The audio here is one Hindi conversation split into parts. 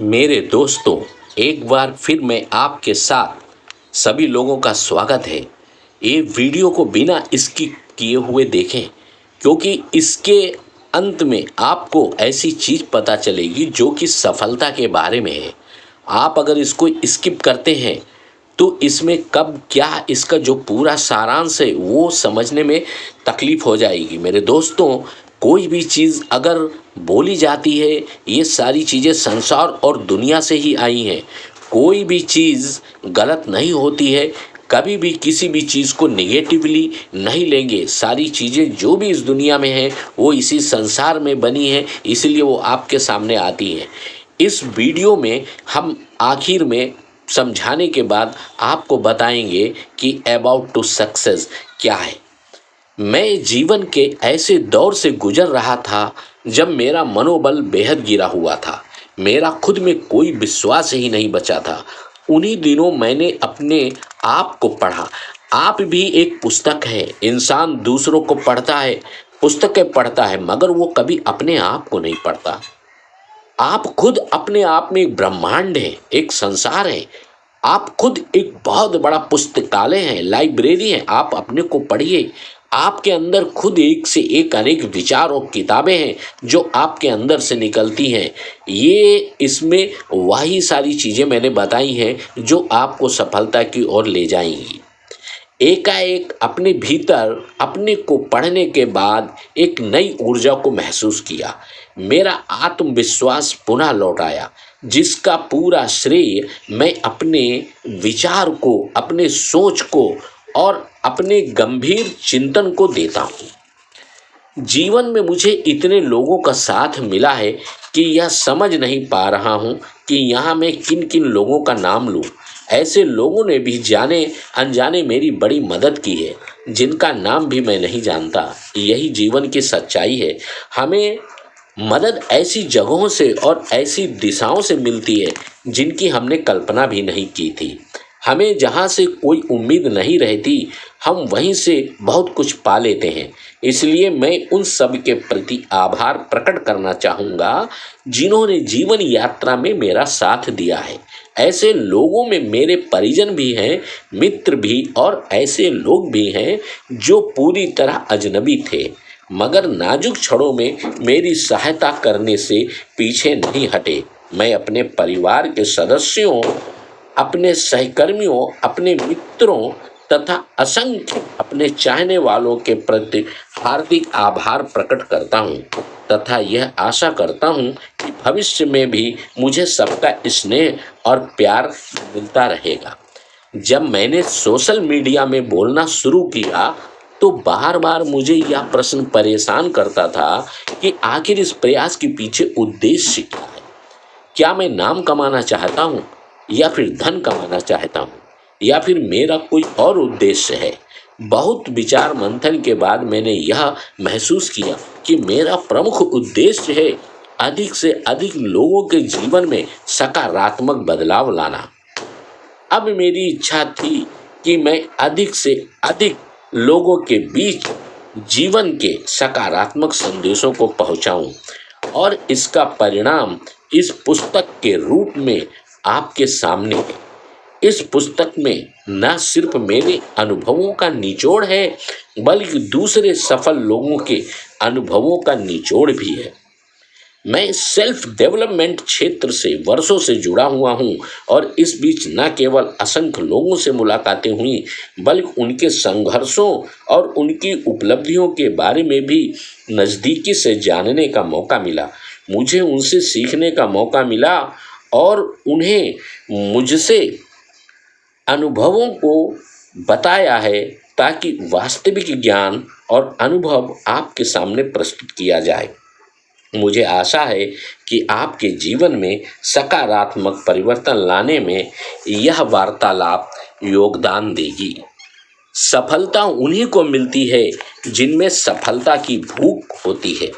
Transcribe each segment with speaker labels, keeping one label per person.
Speaker 1: मेरे दोस्तों, एक बार फिर मैं आपके साथ सभी लोगों का स्वागत है। ये वीडियो को बिना स्किप किए हुए देखें, क्योंकि इसके अंत में आपको ऐसी चीज़ पता चलेगी जो कि सफलता के बारे में है। आप अगर इसको स्किप करते हैं तो इसमें कब क्या इसका जो पूरा सारांश है वो समझने में तकलीफ हो जाएगी। मेरे दोस्तों, कोई भी चीज़ अगर बोली जाती है, ये सारी चीज़ें संसार और दुनिया से ही आई हैं। कोई भी चीज़ गलत नहीं होती है। कभी भी किसी भी चीज़ को नेगेटिवली नहीं लेंगे। सारी चीज़ें जो भी इस दुनिया में हैं वो इसी संसार में बनी हैं, इसलिए वो आपके सामने आती हैं। इस वीडियो में हम आखिर में समझाने के बाद आपको बताएंगे कि अबाउट टू सक्सेस क्या है। मैं जीवन के ऐसे दौर से गुजर रहा था जब मेरा मनोबल बेहद गिरा हुआ था। मेरा खुद में कोई विश्वास ही नहीं बचा था। उन्हीं दिनों मैंने अपने आप को पढ़ा। आप भी एक पुस्तक है। इंसान दूसरों को पढ़ता है, पुस्तकें पढ़ता है, मगर वो कभी अपने आप को नहीं पढ़ता। आप खुद अपने आप में एक ब्रह्मांड है, एक संसार है। आप खुद एक बहुत बड़ा पुस्तकालय है, लाइब्रेरी है। आप अपने को पढ़िए। आपके अंदर खुद एक से एक अनेक विचार और किताबें हैं जो आपके अंदर से निकलती हैं। ये इसमें वही सारी चीज़ें मैंने बताई हैं जो आपको सफलता की ओर ले जाएंगी। एकाएक अपने भीतर अपने को पढ़ने के बाद एक नई ऊर्जा को महसूस किया। मेरा आत्मविश्वास पुनः लौट आया, जिसका पूरा श्रेय मैं अपने विचार को, अपने सोच को और अपने गंभीर चिंतन को देता हूँ। जीवन में मुझे इतने लोगों का साथ मिला है कि यह समझ नहीं पा रहा हूँ कि यहाँ मैं किन किन लोगों का नाम लूँ। ऐसे लोगों ने भी जाने अनजाने मेरी बड़ी मदद की है, जिनका नाम भी मैं नहीं जानता। यही जीवन की सच्चाई है। हमें मदद ऐसी जगहों से और ऐसी दिशाओं से मिलती है जिनकी हमने कल्पना भी नहीं की थी। हमें जहाँ से कोई उम्मीद नहीं रहती, हम वहीं से बहुत कुछ पा लेते हैं। इसलिए मैं उन सब के प्रति आभार प्रकट करना चाहूँगा जिन्होंने जीवन यात्रा में मेरा साथ दिया है। ऐसे लोगों में मेरे परिजन भी हैं, मित्र भी, और ऐसे लोग भी हैं जो पूरी तरह अजनबी थे, मगर नाजुक क्षणों में मेरी सहायता करने से पीछे नहीं हटे। मैं अपने परिवार के सदस्यों, अपने सहकर्मियों, अपने मित्रों तथा असंख्य अपने चाहने वालों के प्रति हार्दिक आभार प्रकट करता हूँ तथा यह आशा करता हूँ कि भविष्य में भी मुझे सबका स्नेह और प्यार मिलता रहेगा। जब मैंने सोशल मीडिया में बोलना शुरू किया तो बार बार मुझे यह प्रश्न परेशान करता था कि आखिर इस प्रयास के पीछे उद्देश्य क्या है। क्या मैं नाम कमाना चाहता हूँ, या फिर धन कमाना चाहता हूँ, या फिर मेरा कोई और उद्देश्य है। बहुत विचार मंथन के बाद मैंने यह महसूस किया कि मेरा प्रमुख उद्देश्य है अधिक से अधिक लोगों के जीवन में सकारात्मक बदलाव लाना। अब मेरी इच्छा थी कि मैं अधिक से अधिक लोगों के बीच जीवन के सकारात्मक संदेशों को पहुंचाऊं, और इसका परिणाम इस पुस्तक के रूप में आपके सामने है। इस पुस्तक में न सिर्फ मेरे अनुभवों का निचोड़ है, बल्कि दूसरे सफल लोगों के अनुभवों का निचोड़ भी है। मैं सेल्फ डेवलपमेंट क्षेत्र से वर्षों से जुड़ा हुआ हूँ, और इस बीच न केवल असंख्य लोगों से मुलाकातें हुई, बल्कि उनके संघर्षों और उनकी उपलब्धियों के बारे में भी नज़दीकी से जानने का मौका मिला। मुझे उनसे सीखने का मौका मिला और उन्हें मुझसे अनुभवों को बताया है, ताकि वास्तविक ज्ञान और अनुभव आपके सामने प्रस्तुत किया जाए। मुझे आशा है कि आपके जीवन में सकारात्मक परिवर्तन लाने में यह वार्तालाप योगदान देगी। सफलता उन्हीं को मिलती है जिनमें सफलता की भूख होती है।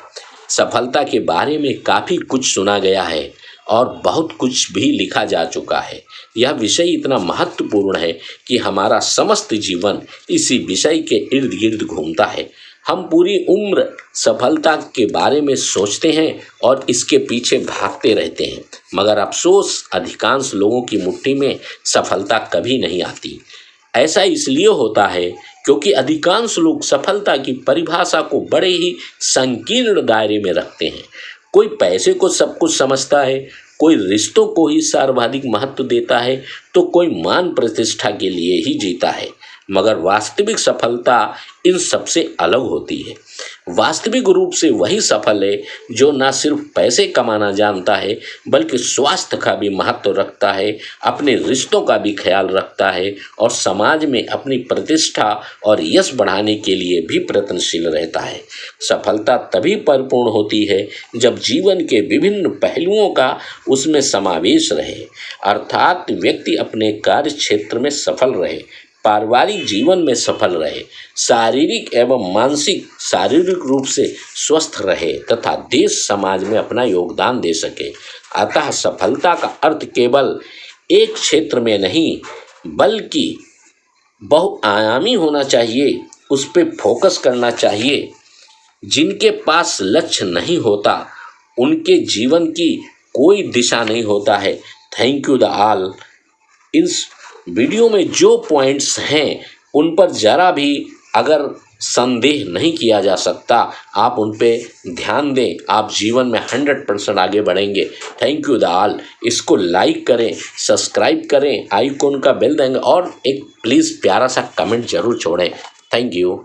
Speaker 1: सफलता के बारे में काफ़ी कुछ सुना गया है और बहुत कुछ भी लिखा जा चुका है। यह विषय इतना महत्वपूर्ण है कि हमारा समस्त जीवन इसी विषय के इर्द गिर्द घूमता है। हम पूरी उम्र सफलता के बारे में सोचते हैं और इसके पीछे भागते रहते हैं, मगर अफसोस अधिकांश लोगों की मुट्ठी में सफलता कभी नहीं आती। ऐसा इसलिए होता है क्योंकि अधिकांश लोग सफलता की परिभाषा को बड़े ही संकीर्ण दायरे में रखते हैं। कोई पैसे को सब कुछ समझता है, कोई रिश्तों को ही सर्वाधिक महत्व देता है, तो कोई मान प्रतिष्ठा के लिए ही जीता है। मगर वास्तविक सफलता इन सबसे अलग होती है। वास्तविक रूप से वही सफल है जो न सिर्फ पैसे कमाना जानता है बल्कि स्वास्थ्य का भी महत्व रखता है, अपने रिश्तों का भी ख्याल रखता है और समाज में अपनी प्रतिष्ठा और यश बढ़ाने के लिए भी प्रयत्नशील रहता है। सफलता तभी परिपूर्ण होती है जब जीवन के विभिन्न पहलुओं का उसमें समावेश रहे, अर्थात व्यक्ति अपने कार्य क्षेत्र में सफल रहे, पारिवारिक जीवन में सफल रहे, शारीरिक एवं मानसिक शारीरिक रूप से स्वस्थ रहे तथा देश समाज में अपना योगदान दे सके। अतः सफलता का अर्थ केवल एक क्षेत्र में नहीं बल्कि बहुआयामी होना चाहिए। उस पर फोकस करना चाहिए। जिनके पास लक्ष्य नहीं होता उनके जीवन की कोई दिशा नहीं होता है। Thank you the all. इस वीडियो में जो पॉइंट्स हैं उन पर ज़रा भी अगर संदेह नहीं किया जा सकता, आप उन पे ध्यान दें, आप जीवन में 100% आगे बढ़ेंगे। Thank you the all. इसको लाइक करें, सब्सक्राइब करें, आइकॉन का बेल देंगे और एक प्लीज़ प्यारा सा कमेंट ज़रूर छोड़ें। Thank you.